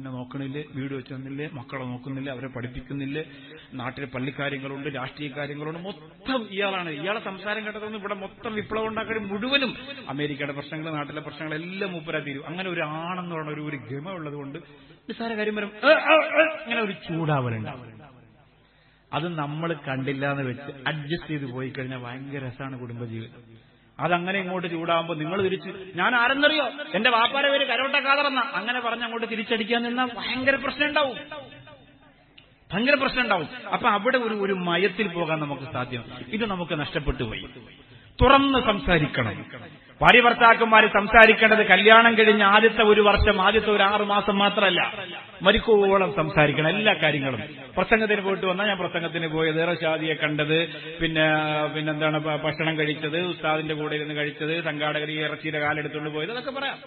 എന്നെ നോക്കണില്ലേ, വീട് വെച്ച് തന്നില്ലേ, മക്കളെ നോക്കുന്നില്ല, അവരെ പഠിപ്പിക്കുന്നില്ലേ, നാട്ടിലെ പള്ളിക്കാര്യങ്ങളുണ്ട്, രാഷ്ട്രീയ കാര്യങ്ങളുണ്ട്, മൊത്തം ഇയാളാണ്. ഇയാളെ സംസാരം കേട്ടതൊന്നും ഇവിടെ മൊത്തം വിപ്ലവം ഉണ്ടാക്കി മുഴുവനും അമേരിക്കയുടെ പ്രശ്നങ്ങൾ, നാട്ടിലെ പ്രശ്നങ്ങളെല്ലാം മൂപ്പരാ തീരും. അങ്ങനെ ഒരു ആണെന്ന് പറഞ്ഞ ഒരു ഗമ ഉള്ളത് കൊണ്ട് നിസ്സാര കാര്യം വരും ഇങ്ങനെ ഒരു ചൂടാവലുണ്ടാവും. അത് നമ്മൾ കണ്ടില്ല എന്ന് വെച്ച് അഡ്ജസ്റ്റ് ചെയ്ത് പോയി കഴിഞ്ഞാൽ ഭയങ്കര രസമാണ് കുടുംബജീവിതം. അതങ്ങനെ ഇങ്ങോട്ട് ചൂടാകുമ്പോൾ നിങ്ങൾ തിരിച്ച് ഞാൻ ആരെന്നറിയോ, എന്റെ വാപ്പാരെ പേര് കരോട്ട കാതറന്ന അങ്ങനെ പറഞ്ഞ് അങ്ങോട്ട് തിരിച്ചടിക്കാൻ നിന്നാൽ ഭയങ്കര പ്രശ്നം ഉണ്ടാവും, ഭയങ്കര പ്രശ്നം ഉണ്ടാവും. അപ്പൊ അവിടെ ഒരു മയത്തിൽ പോകാൻ നമുക്ക് സാധ്യം. ഇത് നമുക്ക് നഷ്ടപ്പെട്ടു പോയി. തുറന്ന് സംസാരിക്കണം. ഭാര്യ ഭർത്താക്കന്മാര് സംസാരിക്കേണ്ടത് കല്യാണം കഴിഞ്ഞ ആദ്യത്തെ ഒരു വർഷം, ആദ്യത്തെ ഒരു 6 മാസം മാത്രമല്ല, മരിക്കോളം സംസാരിക്കണം എല്ലാ കാര്യങ്ങളും. പ്രസംഗത്തിന് പോയിട്ട് വന്നാൽ ഞാൻ പ്രസംഗത്തിന് പോയത്, ഷാദിയെ കണ്ടത്, പിന്നെന്താണ് ഭക്ഷണം കഴിച്ചത്, ഉസ്താദിന്റെ കൂടെ ഇരുന്ന് കഴിച്ചത്, സംഘാടകർ ഈ ഇറച്ചിയുടെ കാലെടുത്തുകൊണ്ട് പോയത്, അതൊക്കെ പറയാം.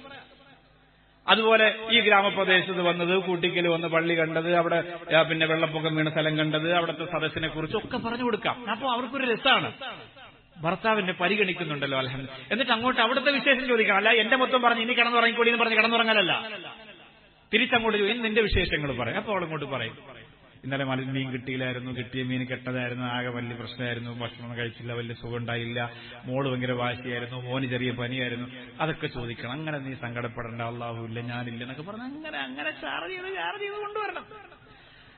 അതുപോലെ ഈ ഗ്രാമപ്രദേശത്ത് വന്നത്, കൂട്ടിക്കൽ വന്ന് പള്ളി കണ്ടത്, അവിടെ വെള്ളപ്പൊക്കം വീണ സ്ഥലം കണ്ടത്, അവിടുത്തെ സദസ്സിനെ കുറിച്ച് ഒക്കെ പറഞ്ഞു കൊടുക്കാം. അപ്പോൾ അവർക്കൊരു രസമാണ്. ഭർത്താവിന്റെ പരിഗണിക്കുന്നുണ്ടല്ലോ അൽഹംദുലില്ലാഹ്. എന്നിട്ട് അങ്ങോട്ട് അവിടുത്തെ വിശേഷം ചോദിക്കണം. അല്ല എന്റെ മൊത്തം പറഞ്ഞ് ഇനി കിടന്നുറങ്ങിക്കൂടി എന്ന് പറഞ്ഞ് കിടന്നുറങ്ങലല്ല, തിരിച്ചങ്ങോട്ട് ചോദിക്കും നിന്റെ വിശേഷങ്ങൾ പറയാം. അപ്പോൾ അവളിങ്ങോട്ട് പറയും, ഇന്നലെ മീൻ കിട്ടിയില്ലായിരുന്നു, കിട്ടിയ മീൻ കെട്ടതായിരുന്നു, ആകെ വലിയ പ്രശ്നമായിരുന്നു, ഭക്ഷണം കഴിച്ചില്ല, വലിയ സുഖം ഉണ്ടായില്ല, മോള് ഭയങ്കര വാശിയായിരുന്നു, മോന് ചെറിയ പനിയായിരുന്നു, അതൊക്കെ ചോദിക്കണം. അങ്ങനെ നീ സങ്കടപ്പെടേണ്ട, അള്ളാഹുവില്ല ഞാനില്ല എന്നൊക്കെ പറഞ്ഞ് അങ്ങനെ ചാർജ് ചെയ്ത് കൊണ്ടുവരണം.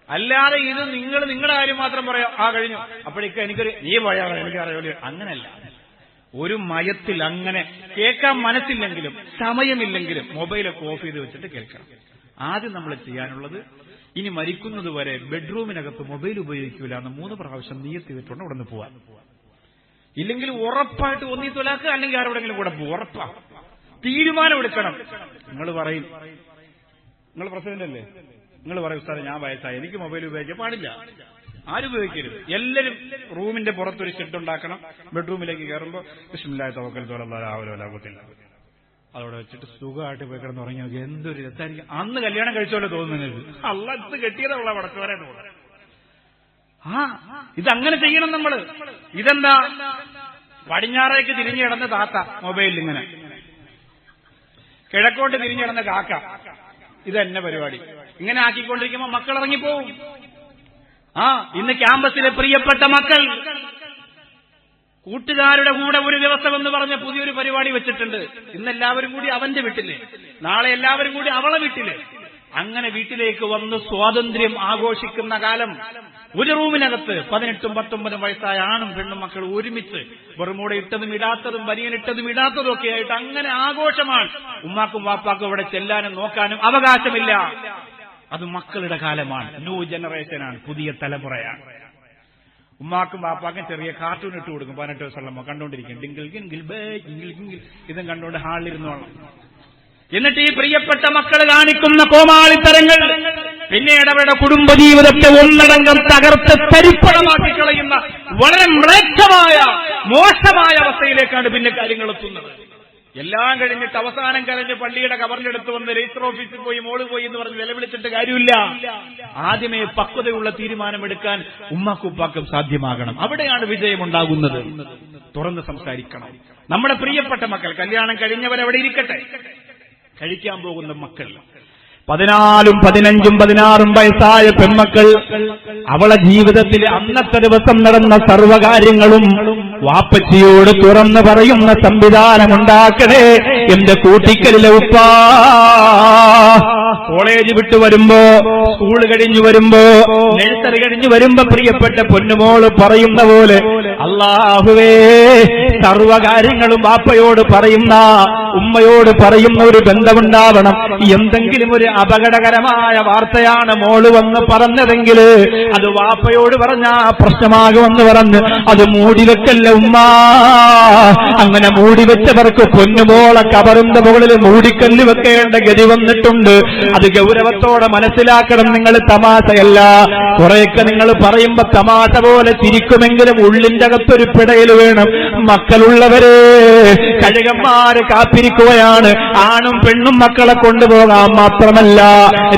അല്ലാതെ ഇത് നിങ്ങൾ നിങ്ങളുടെ കാര്യം മാത്രം പറയാം, കഴിഞ്ഞു, അപ്പോഴേക്ക് എനിക്കൊരു നീ പോയാൽ എനിക്കറിയോ, അങ്ങനെയല്ല. ഒരു മയത്തിൽ അങ്ങനെ കേൾക്കാൻ മനസ്സില്ലെങ്കിലും സമയമില്ലെങ്കിലും മൊബൈലൊക്കെ ഓഫ് ചെയ്ത് വെച്ചിട്ട് കേൾക്കണം. ആദ്യം നമ്മൾ ചെയ്യാനുള്ളത്, ഇനി മരിക്കുന്നത് വരെ ബെഡ്റൂമിനകത്ത് മൊബൈൽ ഉപയോഗിക്കൂല എന്ന് 3 പ്രാവശ്യം നിയ്യത്ത് ചെയ്തിട്ടുണ്ട് ഇവിടെ നിന്ന് പോവാൻ. ഇല്ലെങ്കിൽ ഉറപ്പായിട്ട് ഒന്നീ തൊലാക്കുക, അല്ലെങ്കിൽ ആരോടെങ്കിലും കൂടെ പോകും. ഉറപ്പാ, തീരുമാനം എടുക്കണം. നിങ്ങൾ പറയും, നിങ്ങൾ പ്രസിഡന്റ് അല്ലേ, നിങ്ങൾ പറയും ഉസ്താദേ ഞാൻ വയസ്സായി, എനിക്ക് മൊബൈൽ ഉപയോഗിക്കാൻ പാടില്ല. ആരും ഉപയോഗിക്കരുത്. എല്ലാവരും റൂമിന്റെ പുറത്തൊരു ഷെഡ് ഉണ്ടാക്കണം. ബെഡ്റൂമിലേക്ക് കയറുമ്പോൾ ബിസ്മില്ലാഹി തവക്കൽതു അലല്ലാഹി ലാ ഹൗല വലാ ഖുവത ഇല്ലാ ബില്ലാഹ് അതോടെ വെച്ചിട്ട് സുഖമായിട്ട് പോയി കിടന്ന് ഉറങ്ങി നോക്കി. എന്തൊരു രസമായിരിക്കും. അന്ന് കല്യാണം കഴിച്ചോലെ തോന്നുന്നു നിങ്ങൾക്ക്. അള്ളാഹ് കെട്ടിയതുള്ള പടച്ചവരെ തോന്നുന്നു. ഇതങ്ങനെ ചെയ്യണം നമ്മള്. ഇതെന്താ, പടിഞ്ഞാറേക്ക് തിരിഞ്ഞു കിടന്ന താത്ത മൊബൈലിൽ ഇങ്ങനെ, കിഴക്കോട്ട് തിരിഞ്ഞു കിടന്ന കാക്ക, ഇതെന്നെ പരിപാടി. ഇങ്ങനെ ആക്കിക്കൊണ്ടിരിക്കുമ്പോൾ മക്കൾ ഇറങ്ങിപ്പോവും. ഇന്ന് ക്യാമ്പസിലെ പ്രിയപ്പെട്ട മക്കൾ കൂട്ടുകാരുടെ കൂടെ ഒരു ദിവസം എന്ന് പറഞ്ഞ പുതിയൊരു പരിപാടി വെച്ചിട്ടുണ്ട്. ഇന്ന് എല്ലാവരും കൂടി അവന്റെ വീട്ടില്, നാളെ എല്ലാവരും കൂടി അവളെ വീട്ടില്. അങ്ങനെ വീട്ടിലേക്ക് വന്ന് സ്വാതന്ത്ര്യം ആഘോഷിക്കുന്ന കാലം. ഒരു റൂമിനകത്ത് 18, 19 വയസ്സായ ആണും പെണ്ണും മക്കൾ ഒരുമിച്ച് വെറുമൂടെ ഇട്ടതും ഇടാത്തതും ബനിയനിട്ടതും ഇടാത്തതും ഒക്കെ ആയിട്ട് അങ്ങനെ ആഘോഷമാണ്. ഉമ്മാക്കും വാപ്പാക്കും അവിടെ ചെല്ലാനും നോക്കാനും അവകാശമില്ല. അത് മക്കളുടെ കാലമാണ്. ന്യൂ ജനറേഷനാണ്, പുതിയ തലമുറയാണ്. ഉമ്മാക്കും വാപ്പാക്കും ചെറിയ കാർട്ടൂൺ ഇട്ട് കൊടുക്കും. 18 വയസ്സുള്ള കണ്ടോണ്ടിരിക്കും, ഡിങ്കിൾ ഗിങ്കിൾ ബേ ഗിങ്കിൾ ഗിങ്കിൾ, ഇതും കണ്ടുകൊണ്ട് ഹാളിലിരുന്നോളാം. എന്നിട്ട് ഈ പ്രിയപ്പെട്ട മക്കൾ കാണിക്കുന്ന കോമാളിത്തരങ്ങൾ പിന്നീട് അവരുടെ കുടുംബജീവിതത്തെ ഒന്നടങ്കം തകർത്ത് തരിപ്പണമാക്കി കളയുന്ന വളരെ മ്ലേച്ഛമായ മോശമായ അവസ്ഥയിലേക്കാണ് പിന്നെ കാര്യങ്ങൾ എത്തുന്നത്. എല്ലാം കഴിഞ്ഞിട്ട് അവസാനം കരഞ്ഞ് പള്ളിയുടെ കവറിലെടുത്ത് വന്ന് രജിസ്റ്റർ ഓഫീസിൽ പോയി മോള് പോയി എന്ന് പറഞ്ഞ് വിലവിളിച്ചിട്ട് കാര്യമില്ല. ആദ്യമേ പക്വതയുള്ള തീരുമാനമെടുക്കാൻ ഉമ്മാക്കുപ്പാക്കും സാധ്യമാകണം. അവിടെയാണ് വിജയമുണ്ടാകുന്നത്. തുറന്ന് സംസാരിക്കണം. നമ്മുടെ പ്രിയപ്പെട്ട മക്കൾ, കല്യാണം കഴിഞ്ഞവരവിടെ ഇരിക്കട്ടെ, കഴിക്കാൻ പോകുന്ന മക്കൾ, 14, 15, 16 വയസ്സായ പെൺമക്കൾ, അവളെ ജീവിതത്തിൽ അന്നത്തെ ദിവസം നടന്ന സർവ്വകാര്യങ്ങളും വാപ്പച്ചിയോട് തുറന്നു പറയുന്ന സംവിധാനമുണ്ടാക്കണേ. എന്റെ കൂട്ടിക്കലിലെ ഉപ്പാ, കോളേജ് വിട്ടു വരുമ്പോ, സ്കൂൾ കഴിഞ്ഞു വരുമ്പോ, നഴ്സറി കഴിഞ്ഞു വരുമ്പോ പ്രിയപ്പെട്ട പൊന്നുമോള് പറയുന്ന പോലെ അല്ലാഹുവേ, സർവ്വകാര്യങ്ങളും വാപ്പയോട് പറയുന്ന, ഉമ്മയോട് പറയുന്ന ഒരു ബന്ധമുണ്ടാവണം. എന്തെങ്കിലും ഒരു അപകടകരമായ വാർത്തയാണ് മോള് വന്ന് പറഞ്ഞതെങ്കിൽ അത് വാപ്പയോട് പറഞ്ഞ പ്രശ്നമാകുമെന്ന് പറഞ്ഞ് അത് മൂടിവെക്കല്ല ഉമ്മ. അങ്ങനെ മൂടിവെച്ചവർക്ക് പൊന്നുമോളെ കബറിന്റെ മുകളിൽ മൂടിക്കല്ല് വെക്കേണ്ട ഗതി വന്നിട്ടുണ്ട്. അത് ഗൗരവത്തോടെ മനസ്സിലാക്കണം. നിങ്ങൾ തമാശയല്ല. കുറെയൊക്കെ നിങ്ങൾ പറയുമ്പോ തമാശ പോലെ ചിരിക്കുമെങ്കിലും ഉള്ളിന്റെ അകത്തൊരു പിടയിൽ വേണം. മക്കളുള്ളവരെ കഴുകന്മാര് കാത്തിരിക്കുകയാണ്. ആണും പെണ്ണും മക്കളെ കൊണ്ടുപോകാൻ മാത്രമല്ല,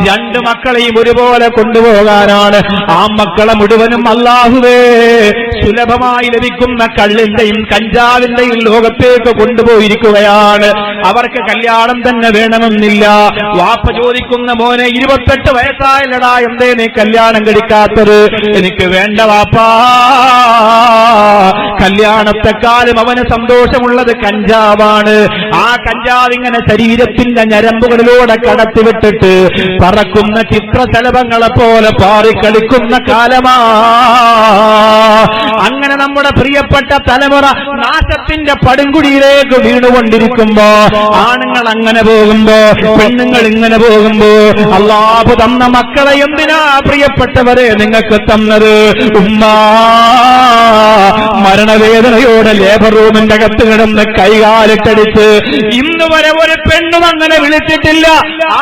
രണ്ട് മക്കളെയും ഒരുപോലെ കൊണ്ടുപോകാനാണ്. ആ മക്കളെ മുഴുവനും അല്ലാഹുവേ സുലഭമായി ലഭിക്കുന്ന കള്ളിന്റെയും കഞ്ചാവിന്റെയും ലോകത്തേക്ക് കൊണ്ടുപോയിരിക്കുകയാണ്. അവർക്ക് കല്യാണം തന്നെ വേണമെന്നില്ല. വാപ്പ ചോദിക്കുന്ന മോനെ 28 വയസ്സായില്ലടാ, എന്തേ നീ കല്യാണം കഴിക്കാത്തത്? എനിക്ക് വേണ്ട വാപ്പാ, കല്യാണത്തെക്കാളും അവന് സന്തോഷമുള്ളത് കഞ്ചാവാണ്. ആ കഞ്ചാവ് ഇങ്ങനെ ശരീരത്തിന്റെ ഞരമ്പുകളിലൂടെ കടത്തിവിട്ടിട്ട് പറക്കുന്ന ചിത്രശലഭങ്ങളെ പോലെ പാറിക്കളിക്കുന്ന കാലമാ. അങ്ങനെ നമ്മുടെ പ്രിയപ്പെട്ട തലമുറ നാശത്തിന്റെ പടുങ്കുടിയിലേക്ക് വീണുകൊണ്ടിരിക്കുമ്പോ, ആണുങ്ങൾ അങ്ങനെ പോകുമ്പോ, പെണ്ണുങ്ങൾ ഇങ്ങനെ പോകുമ്പോ, അല്ലാഹു തന്ന മക്കളെ എന്തിനാ പ്രിയപ്പെട്ടവരെ നിങ്ങൾക്ക് തന്നത്? ഉമ്മാ മരണവേദനയോടെ ലേബർ റൂമിന്റെ അകത്ത് കിടന്ന് കൈകാലിട്ടടിച്ച് ഇന്ന് വരെ ഒരു പെണ്ണും അങ്ങനെ വിളിച്ചിട്ടില്ല.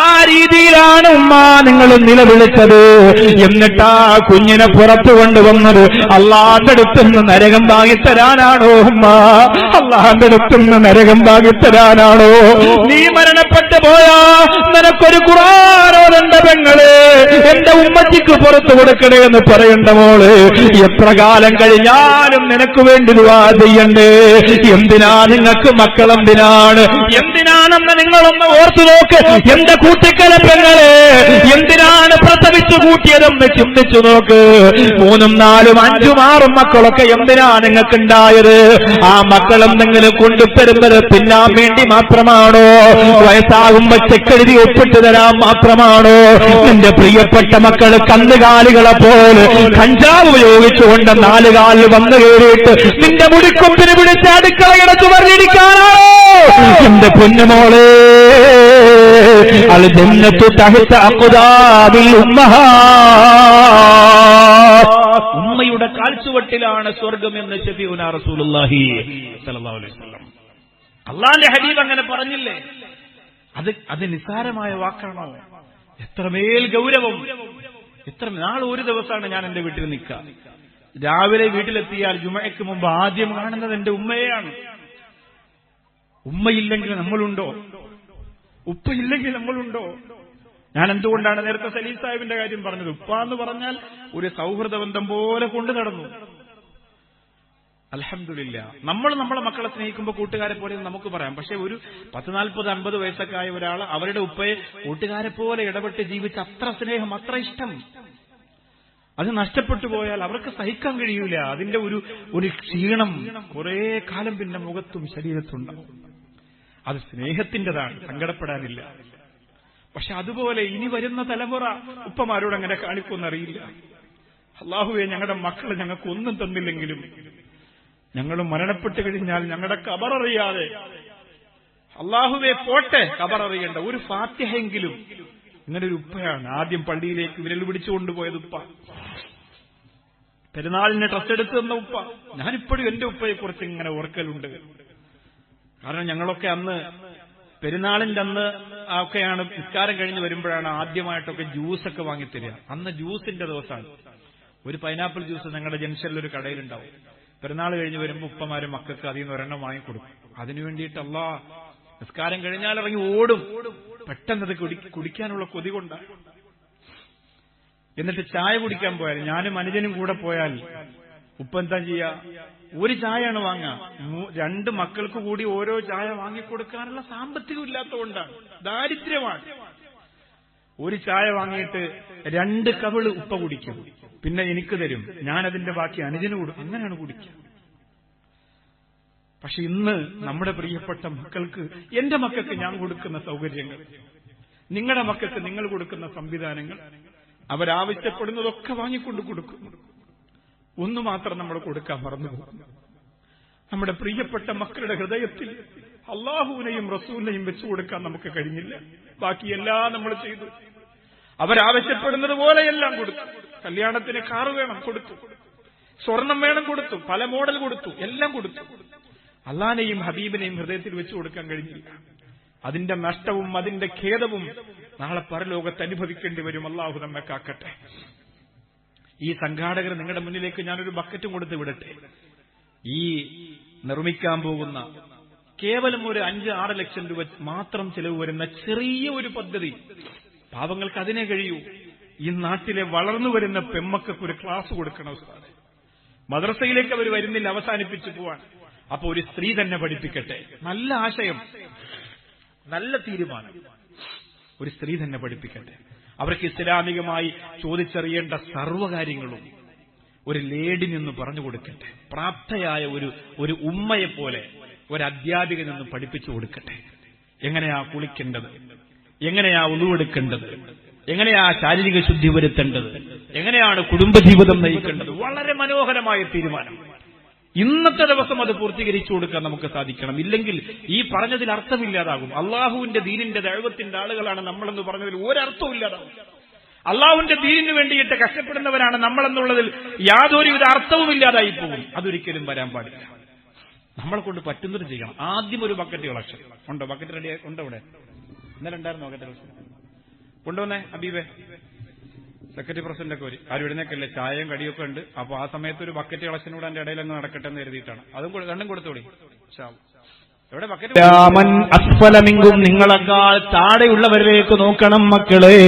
ആ രീതിയിലാണ് ഉമ്മ നിങ്ങൾ നിലവിളിച്ചത്. എന്നിട്ടാ കുഞ്ഞിനെ പുറത്തു കൊണ്ടുവന്നത് അള്ളാന്റെ അടുത്തുനിന്ന് നരകം വാങ്ങിത്തരാനാണോ ഉമ്മ? അള്ളാന്റെ അടുത്തുനിന്ന് നരകം വാങ്ങിത്തരാനാണോ? നീ മരണപ്പെട്ടു പോയാ നിനക്കൊരു ഖുർആനോദണ്ട പെങ്ങള് എന്റെ ഉമ്മച്ചിക്ക് പുറത്തു കൊടുക്കണേ എന്ന് പറയണ്ട മോള്. എത്ര കാലം കഴിഞ്ഞാലും നിനക്ക് വേണ്ടി ദുആ ചെയ്യണ്ടേ? എന്തിനാ നിങ്ങൾക്ക് മക്കളെന്തിനാണ്? എന്തിനാണെന്ന് നിങ്ങളൊന്ന് ഓർത്തു നോക്ക്. എന്റെ കൂട്ടിക്കല പെങ്ങളെ എന്തിനാണ് പ്രസവിച്ചു കൂട്ടിയതെന്ന് ചിന്തിച്ചു നോക്ക്. 3, 4, 5, 6 മക്കളൊക്കെ എന്തിനാ നിങ്ങൾക്കുണ്ടായത്? ആ മക്കളെന്തെങ്കിലും കൊണ്ടുതരുന്നത് തിന്നാൻ വേണ്ടി മാത്രമാണോ? വയസ്സാകുമ്പോ ചെക്കെഴുതി ഒപ്പിട്ട് തരാൻ മാത്രമാണോ? നിന്റെ പ്രിയപ്പെട്ട മക്കള് കന്നുകാലികളെ പോലെ കഞ്ചാവ് ഉപയോഗിച്ചുകൊണ്ട് 4 കാലിൽ വന്നു കയറിയിട്ട് നിന്റെ മുടിക്കൊമ്പിന് പിടിച്ച് അടുക്കളയിടത്ത് പറഞ്ഞിരിക്കാനാണോ? എന്റെ പൊന്നുമോളെ, അൽ ജന്നത്തു തഹ്ത അഖ്ദാമിൽ ഉമ്മഹാത്ത്, ഉമ്മയുടെ കാൽച്ചുവട്ടിലാണ് സ്വർഗമെന്ന് ശഫീഉനാ റസൂലുള്ളാഹി സ്വല്ലല്ലാഹു അലൈഹി വസല്ലം. അല്ലാഹുവിന്റെ ഹബീബ് അങ്ങനെ പറഞ്ഞില്ലേ? അത് നിസ്സാരമായ വാക്കാണോ? എത്രമേൽ ഗൗരവം! എത്ര നാൾ ഒരു ദിവസമാണ് ഞാൻ എന്റെ വീട്ടിൽ നിൽക്കുക. രാവിലെ വീട്ടിലെത്തിയാൽ ജുമഅയ്ക്ക് മുമ്പ് ആദ്യം കാണുന്നത് എന്റെ ഉമ്മയെയാണ്. ഉമ്മയില്ലെങ്കിൽ നമ്മളുണ്ടോ? ഉപ്പയില്ലെങ്കിൽ നമ്മളുണ്ടോ? ഞാൻ എന്തുകൊണ്ടാണ് നേരത്തെ സലീം സാഹിബിന്റെ കാര്യം പറഞ്ഞത്? ഉപ്പ എന്ന് പറഞ്ഞാൽ ഒരു സൗഹൃദ ബന്ധം പോലെ കൊണ്ടു നടന്നു. അൽഹംദുലില്ലാ, നമ്മൾ നമ്മളെ മക്കളെ സ്നേഹിക്കുമ്പോൾ കൂട്ടുകാരെ പോലെ നമുക്ക് പറയാം. പക്ഷെ ഒരു 10, 40, 50 വയസ്സൊക്കെ ആയ ഒരാൾ അവരുടെ ഉപ്പയെ കൂട്ടുകാരെ പോലെ ഇടപെട്ട് ജീവിച്ച അത്ര സ്നേഹം, അത്ര ഇഷ്ടം, അത് നഷ്ടപ്പെട്ടു പോയാൽ അവർക്ക് സഹിക്കാൻ കഴിയൂല. അതിന്റെ ഒരു ക്ഷീണം കുറെ കാലം പിന്നെ മുഖത്തും ശരീരത്തുണ്ടാവും. അത് സ്നേഹത്തിൻ്റെതാണ്, സങ്കടപ്പെടാനില്ല. പക്ഷെ അതുപോലെ ഇനി വരുന്ന തലമുറ ഉപ്പമാരോട് അങ്ങനെ കാണിക്കുമെന്നറിയില്ല. അല്ലാഹുവേ, ഞങ്ങളുടെ മക്കളെ ഞങ്ങൾക്ക് ഒന്നും തന്നില്ലെങ്കിലും ഞങ്ങൾ മരണപ്പെട്ടു കഴിഞ്ഞാൽ ഞങ്ങളുടെ ഖബററിയാതെ, അല്ലാഹുവേ പോട്ടെ ഖബററിയണ്ട, ഒരു ഫാത്തിഹയെങ്കിലും. ഇങ്ങനെ ഒരു ഉപ്പയാണ് ആദ്യം പള്ളിയിലേക്ക് വിരൽ പിടിച്ചുകൊണ്ടുപോയത് ഉപ്പ. പെരുന്നാളിന് ഡ്രസ് എടുത്തു തന്ന ഉപ്പ. ഞാനിപ്പോഴും എന്റെ ഉപ്പയെക്കുറിച്ച് ഇങ്ങനെ ഓർക്കലുണ്ട്. കാരണം ഞങ്ങളൊക്കെ അന്ന് പെരുന്നാളിന്റെ അന്ന് ഒക്കെയാണ് നിസ്കാരം കഴിഞ്ഞ് വരുമ്പോഴാണ് ആദ്യമായിട്ടൊക്കെ ജ്യൂസൊക്കെ വാങ്ങിത്തരിക. അന്ന് ജ്യൂസിന്റെ ദിവസമാണ്. ഒരു പൈനാപ്പിൾ ജ്യൂസ് ഞങ്ങളുടെ ജംഗ്ഷനിൽ ഒരു കടയിലുണ്ടാവും. പെരുന്നാൾ കഴിഞ്ഞ് വരുമ്പോൾ ഉപ്പമാരും മക്കൾക്ക് അതിൽ നിന്ന് ഒരെണ്ണം വാങ്ങിക്കൊടുക്കും. അതിനു വേണ്ടിയിട്ട് നിസ്കാരം കഴിഞ്ഞാൽ ഇറങ്ങി ഓടും. പെട്ടെന്നത് കുടിക്കാനുള്ള കൊതി കൊണ്ടാണ്. എന്നിട്ട് ചായ കുടിക്കാൻ പോയാൽ, ഞാനും അനുജനും കൂടെ പോയാൽ ഉപ്പ എന്താ ചെയ്യാ? ഒരു ചായയാണ് വാങ്ങുക. 2 മക്കൾക്ക് കൂടി ഓരോ ചായ വാങ്ങിക്കൊടുക്കാനുള്ള സാമ്പത്തികം ഇല്ലാത്തതുകൊണ്ടാണ്, ദാരിദ്ര്യമാണ്. ഒരു ചായ വാങ്ങിയിട്ട് 2 കവിള് ഉപ്പ കുടിക്കും, പിന്നെ എനിക്ക് തരും, ഞാനതിന്റെ ബാക്കി അനുജന് കൊടുക്കും. അങ്ങനെയാണ് കുടിക്കുക. പക്ഷെ ഇന്ന് നമ്മുടെ പ്രിയപ്പെട്ട മക്കൾക്ക്, എന്റെ മക്കൾക്ക് ഞാൻ കൊടുക്കുന്ന സൗകര്യങ്ങൾ, നിങ്ങളുടെ മക്കൾക്ക് നിങ്ങൾ കൊടുക്കുന്ന സംവിധാനങ്ങൾ, അവരാവശ്യപ്പെടുന്നതൊക്കെ വാങ്ങിക്കൊണ്ട് കൊടുക്കും. ഒന്നു മാത്രം നമ്മൾ കൊടുക്കാൻ മറന്നുപോകും. നമ്മുടെ പ്രിയപ്പെട്ട മക്കളുടെ ഹൃദയത്തിൽ അള്ളാഹുവിനെയും റസൂലിനെയും വെച്ചു കൊടുക്കാൻ നമുക്ക് കഴിഞ്ഞില്ല. ബാക്കിയെല്ലാം നമ്മൾ ചെയ്തു. അവരാവശ്യപ്പെടുന്നത് പോലെയെല്ലാം കൊടുത്തു. കല്യാണത്തിന് കാറ് വേണം, കൊടുത്തു. സ്വർണം വേണം, കൊടുത്തു. പല മോഡൽ കൊടുത്തു, എല്ലാം കൊടുത്തു. അള്ളാനെയും ഹബീബിനെയും ഹൃദയത്തിൽ വെച്ചു കൊടുക്കാൻ കഴിഞ്ഞില്ല. അതിന്റെ നഷ്ടവും അതിന്റെ ഖേദവും നാളെ പരലോകത്ത് അനുഭവിക്കേണ്ടി വരും. അള്ളാഹു നമ്മെ കാക്കട്ടെ. ഈ സംഘാടകർ നിങ്ങളുടെ മുന്നിലേക്ക് ഞാനൊരു ബക്കറ്റും കൊടുത്ത് വിടട്ടെ. ഈ നിർമ്മിക്കാൻ പോകുന്ന കേവലം ഒരു 5-6 ലക്ഷം രൂപ മാത്രം ചെലവ് വരുന്ന ചെറിയ ഒരു പദ്ധതി, പാവങ്ങൾക്ക് അതിനെ കഴിയൂ. ഈ നാട്ടിലെ വളർന്നു വരുന്ന പെമ്മക്കൾക്ക് ഒരു ക്ലാസ് കൊടുക്കണം ഉസ്താദേ. മദ്രസയിലേക്ക് അവർ വരുന്നില്ല, അവസാനിപ്പിച്ചു പോവാൻ. അപ്പൊ ഒരു സ്ത്രീ തന്നെ പഠിപ്പിക്കട്ടെ. നല്ല ആശയം, നല്ല തീരുമാനം. ഒരു സ്ത്രീ തന്നെ പഠിപ്പിക്കട്ടെ. അവർക്ക് ഇസ്ലാമികമായി ചോദിച്ചറിയേണ്ട സർവ്വകാര്യങ്ങളും ഒരു ലേഡി നിന്ന് പറഞ്ഞു കൊടുക്കട്ടെ. പ്രാപ്തയായ ഒരു ഉമ്മയെപ്പോലെ ഒരു അധ്യാപിക നിന്ന് പഠിപ്പിച്ചു കൊടുക്കട്ടെ. എങ്ങനെയാ കുളിക്കേണ്ടത്, എങ്ങനെയാ ഉളുവെടുക്കേണ്ടത്, എങ്ങനെയാ ശാരീരിക ശുദ്ധി വരുത്തേണ്ടത്, എങ്ങനെയാണ് കുടുംബജീവിതം നയിക്കേണ്ടത്. വളരെ മനോഹരമായ തീരുമാനം. ഇന്നത്തെ ദിവസം അത് പൂർത്തീകരിച്ചു കൊടുക്കാൻ നമുക്ക് സാധിക്കണം. ഇല്ലെങ്കിൽ ഈ പറഞ്ഞതിൽ അർത്ഥമില്ലാതാകും. അള്ളാഹുവിന്റെ ദീനിന്റെ ദൈവത്തിന്റെ ആളുകളാണ് നമ്മളെന്ന് പറഞ്ഞതിൽ ഒരർത്ഥവും ഇല്ലാതാകും. അള്ളാഹുവിന്റെ ദീനിനു വേണ്ടിയിട്ട് കഷ്ടപ്പെടുന്നവരാണ് നമ്മളെന്നുള്ളതിൽ യാതൊരുവിധ അർത്ഥവും ഇല്ലാതായി പോകും. അതൊരിക്കലും വരാൻ പാടില്ല. നമ്മളെ കൊണ്ട് പറ്റുന്നത് ചെയ്യണം. ആദ്യം ഒരു ബക്കറ്റ് കളക്ഷൻ ഉണ്ടോ? ബക്കറ്റ് റെഡി ഉണ്ടോ? ഇവിടെ ഇന്നലെ ഉണ്ടായിരുന്നു ബക്കറ്റ് കളക്ഷൻ. കൊണ്ടുവന്നേ ഹബീബെ. സെക്രട്ടറി പ്രസിഡന്റ് ഒക്കെ വരും. ആരും എഴുന്നേക്കല്ലേ, ചായയും കടിയൊക്കെ ഉണ്ട്. അപ്പൊ ആ സമയത്ത് ഒരു ബക്കറ്റ് കളക്ഷൻ കൂടെ എന്റെ ഇടയിൽ അങ്ങ് നടക്കട്ടെ എന്ന് കരുതിയിട്ടാണ്. അതും രണ്ടും കൊടുത്തോളി. എവിടെ ബക്കറ്റ്? രാമൻ അസ്ഫലമിങ്കും, നിങ്ങളെക്കാൾ താഴെയുള്ളവരിലേക്ക് നോക്കണം മക്കളെ.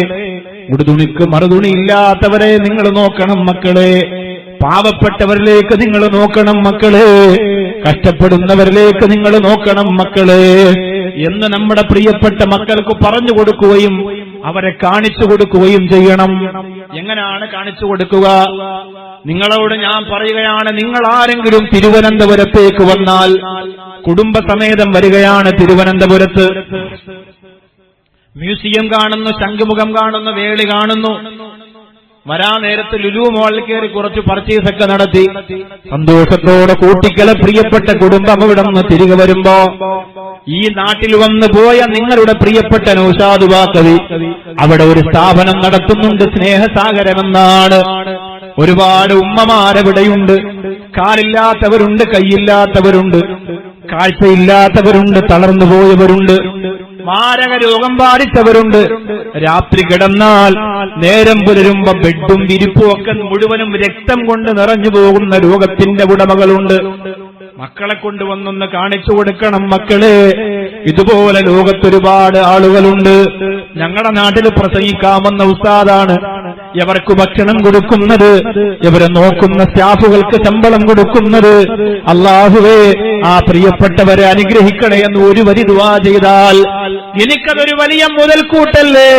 ഉടുതുണിക്ക് മറുതുണി ഇല്ലാത്തവരെ നിങ്ങൾ നോക്കണം മക്കളെ. പാവപ്പെട്ടവരിലേക്ക് നിങ്ങൾ നോക്കണം മക്കളെ. കഷ്ടപ്പെടുന്നവരിലേക്ക് നിങ്ങൾ നോക്കണം മക്കളെ എന്ന് നമ്മുടെ പ്രിയപ്പെട്ട മക്കൾക്ക് പറഞ്ഞു കൊടുക്കുകയും അവരെ കാണിച്ചു കൊടുക്കുകയും ചെയ്യണം. എങ്ങനെയാണ് കാണിച്ചു കൊടുക്കുക? നിങ്ങളോട് ഞാൻ പറയുകയാണ്, നിങ്ങൾ ആരെങ്കിലും തിരുവനന്തപുരത്തേക്ക് വന്നാൽ, കുടുംബസമേതം വരികയാണ് തിരുവനന്തപുരത്ത്, മ്യൂസിയം കാണുന്നു, ശംഖുമുഖം കാണുന്നു, വേളി കാണുന്നു, വരാ നേരത്ത് ലുലു മോളിൽ കയറി കുറച്ച് പർച്ചേസൊക്കെ നടത്തി സന്തോഷത്തോടെ കൂട്ടിക്കല പ്രിയപ്പെട്ട കുടുംബം ഇവിടെ നിന്ന് തിരികെ വരുമ്പോ, ഈ നാട്ടിൽ വന്നു പോയ നിങ്ങളുടെ പ്രിയപ്പെട്ട നൗഷാദ് ബാക്കവി അവിടെ ഒരു സ്ഥാപനം നടത്തുന്നുണ്ട്, സ്നേഹസാഗരമെന്നാണ്. ഒരുപാട് ഉമ്മമാരവിടെയുണ്ട്. കാലില്ലാത്തവരുണ്ട്, കൈയില്ലാത്തവരുണ്ട്, കാഴ്ചയില്ലാത്തവരുണ്ട്, തളർന്നു പോയവരുണ്ട്, മാരക രോഗം ബാധിച്ചവരുണ്ട്. രാത്രി കിടന്നാൽ നേരം പുലരുമ്പോ ബെഡും വിരിപ്പും ഒക്കെ മുഴുവനും രക്തം കൊണ്ട് നിറഞ്ഞു പോകുന്ന രോഗത്തിന്റെ ഉടമകളുണ്ട്. മക്കളെ കൊണ്ടുവന്നൊന്ന് കാണിച്ചു കൊടുക്കണം മക്കളെ. ഇതുപോലെ ലോകത്തൊരുപാട് ആളുകളുണ്ട്. ഞങ്ങളുടെ നാട്ടിൽ പ്രസംഗിക്കാമെന്ന ഉസ്താദാണ്. എവർക്ക് ഭക്ഷണം കൊടുക്കുന്നത്, ഇവരെ നോക്കുന്ന സ്റ്റാഫുകൾക്ക് ശമ്പളം കൊടുക്കുന്നത്. അല്ലാഹുവേ, ആ പ്രിയപ്പെട്ടവരെ അനുഗ്രഹിക്കണേ എന്ന് ഒരു വരി ദുആ ചെയ്താൽ എനിക്കതൊരു വലിയ മുതൽക്കൂട്ടല്ലേ.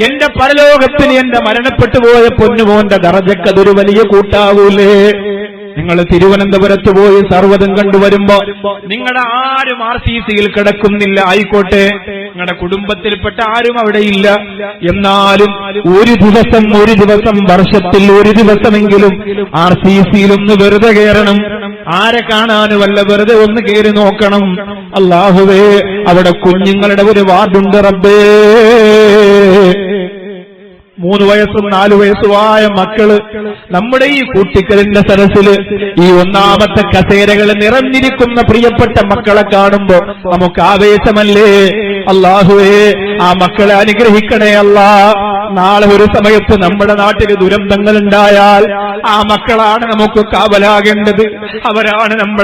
എന്റെ പരലോകത്തിൽ എന്റെ മരണപ്പെട്ടു പോയ പൊന്നുമോന്റെ ദറജക്കതൊരു വലിയ കൂട്ടാവൂലേ. നിങ്ങൾ തിരുവനന്തപുരത്ത് പോയി സർവ്വതും കണ്ടുവരുമ്പോ നിങ്ങളുടെ ആരും RCCയിൽ കിടക്കുന്നില്ല, ആയിക്കോട്ടെ, നിങ്ങളുടെ കുടുംബത്തിൽപ്പെട്ട ആരും അവിടെ ഇല്ല. എന്നാലും ഒരു ദിവസം വർഷത്തിൽ ഒരു ദിവസമെങ്കിലും RCCയിലൊന്ന് വെറുതെ കയറണം. ആരെ കാണാനുമല്ല, വെറുതെ ഒന്ന് കയറി നോക്കണം. അല്ലാഹുവേ, അവിടെ കുഞ്ഞുങ്ങളുടെ ഒരു വാർഡുണ്ട് റബ്ബേ. 3 വയസ്സും 4 വയസ്സുമായ മക്കള് നമ്മുടെ ഈ കൂട്ടിക്കലിന്റെ സരസില് ഈ ഒന്നാമത്തെ കസേരകൾ നിറഞ്ഞിരിക്കുന്ന പ്രിയപ്പെട്ട മക്കളെ കാണുമ്പോ നമുക്ക് ആവേശമല്ലേ. അല്ലാഹുവേ, ആ മക്കളെ അനുഗ്രഹിക്കണേ അല്ലാ. നാളെ ഒരു സമയത്ത് നമ്മുടെ നാട്ടിൽ ദുരന്തങ്ങൾ ഉണ്ടായാൽ ആ മക്കളാണ് നമുക്ക് കാവലാകേണ്ടത്. അവരാണ് നമ്മളെ